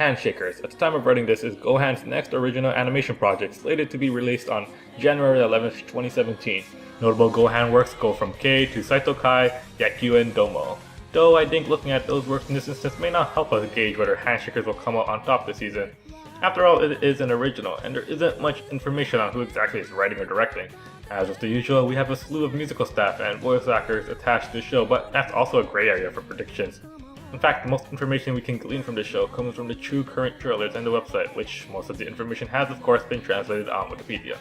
Handshakers. At the time of writing this is GoHand's next original animation project, slated to be released on January 11th, 2017. Notable GoHand works go from K to Saito Kai, Yaku, and Domo. Though I think looking at those works in this instance may not help us gauge whether Handshakers will come out on top this season. After all, it is an original, and there isn't much information on who exactly is writing or directing. As with the usual, we have a slew of musical staff and voice actors attached to the show, but that's also a gray area for predictions. In fact, the most information we can glean from the show comes from the true current trailers and the website, which most of the information has of course been translated on Wikipedia.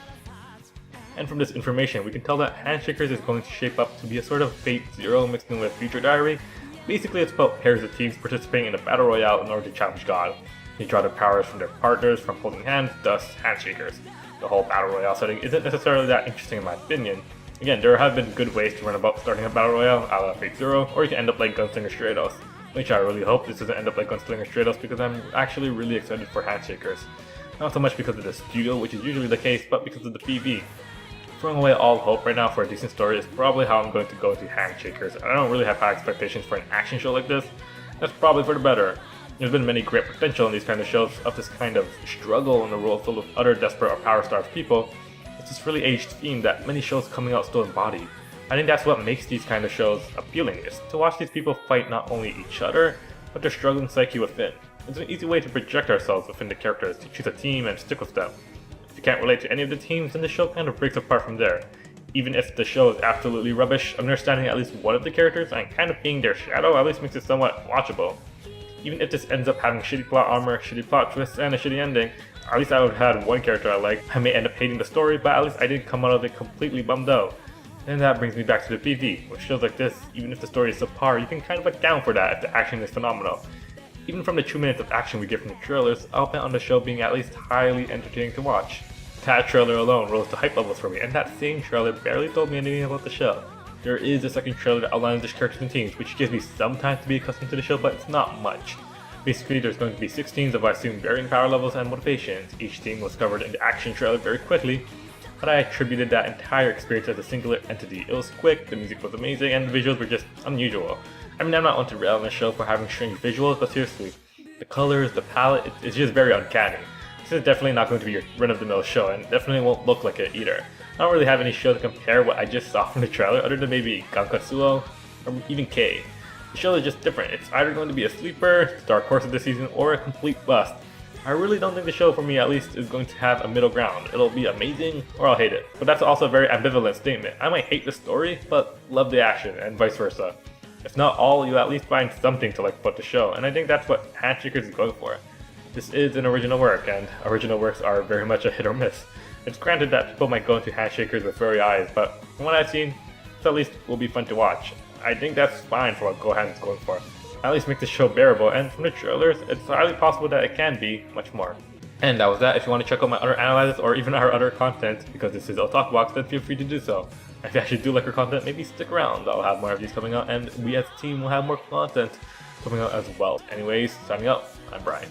And from this information, we can tell that Handshakers is going to shape up to be a sort of Fate Zero mixed in with Future Diary. Basically, it's about pairs of teams participating in a battle royale in order to challenge God. They draw their powers from their partners from holding hands, thus Handshakers. The whole battle royale setting isn't necessarily that interesting in my opinion. Again, there have been good ways to run about starting a battle royale, a la Fate Zero, or you can end up like Gunslinger Stratos. Which I really hope this doesn't end up like Gunslinger Stratos because I'm actually really excited for Handshakers. Not so much because of the studio, which is usually the case, but because of the PV. Throwing away all hope right now for a decent story is probably how I'm going to go to Handshakers. I don't really have high expectations for an action show like this. That's probably for the better. There's been many great potential in these kind of shows of this kind of struggle in a world full of utter desperate or power-starved people. It's this really aged theme that many shows coming out still embody. I think that's what makes these kind of shows appealing, is to watch these people fight not only each other, but their struggling psyche within. It's an easy way to project ourselves within the characters, to choose a team and stick with them. If you can't relate to any of the teams, then the show kind of breaks apart from there. Even if the show is absolutely rubbish, understanding at least one of the characters and kind of being their shadow at least makes it somewhat watchable. Even if this ends up having shitty plot armor, shitty plot twists, and a shitty ending, at least I would have had one character I liked. I may end up hating the story, but at least I didn't come out of it completely bummed out. And that brings me back to the PV. With shows like this, even if the story is subpar, you can kind of account for that if the action is phenomenal. Even from the 2 minutes of action we get from the trailers, I'll bet on the show being at least highly entertaining to watch. That trailer alone rose the hype levels for me, and that same trailer barely told me anything about the show. There is a second trailer that outlines the characters and teams, which gives me some time to be accustomed to the show, but it's not much. Basically, there's going to be 6 teams of I assume varying power levels and motivations. Each team was covered in the action trailer very quickly, but I attributed that entire experience as a singular entity. It was quick, the music was amazing, and the visuals were just unusual. I mean, I'm not one to rail on the show for having strange visuals, but seriously, the colors, the palette, it's just very uncanny. This is definitely not going to be your run-of-the-mill show, and definitely won't look like it either. I don't really have any show to compare what I just saw from the trailer, other than maybe Gankatsuo, or even K. The show is just different. It's either going to be a sleeper, dark horse of the season, or a complete bust. I really don't think the show, for me at least, is going to have a middle ground. It'll be amazing, or I'll hate it. But that's also a very ambivalent statement. I might hate the story, but love the action, and vice versa. If not all, you at least find something to like about the show, and I think that's what Handshakers is going for. This is an original work, and original works are very much a hit or miss. It's granted that people might go into Handshakers with furry eyes, but from what I've seen, this at least will be fun to watch. I think that's fine for what GoHand is going for. At least make the show bearable, and from the trailers, it's highly possible that it can be much more. And that was that. If you want to check out my other analyses or even our other content, because this is Otaku Box, then feel free to do so. If you actually do like our content, maybe stick around. I'll have more of these coming out, and we as a team will have more content coming out as well. Anyways, signing out, I'm Brian.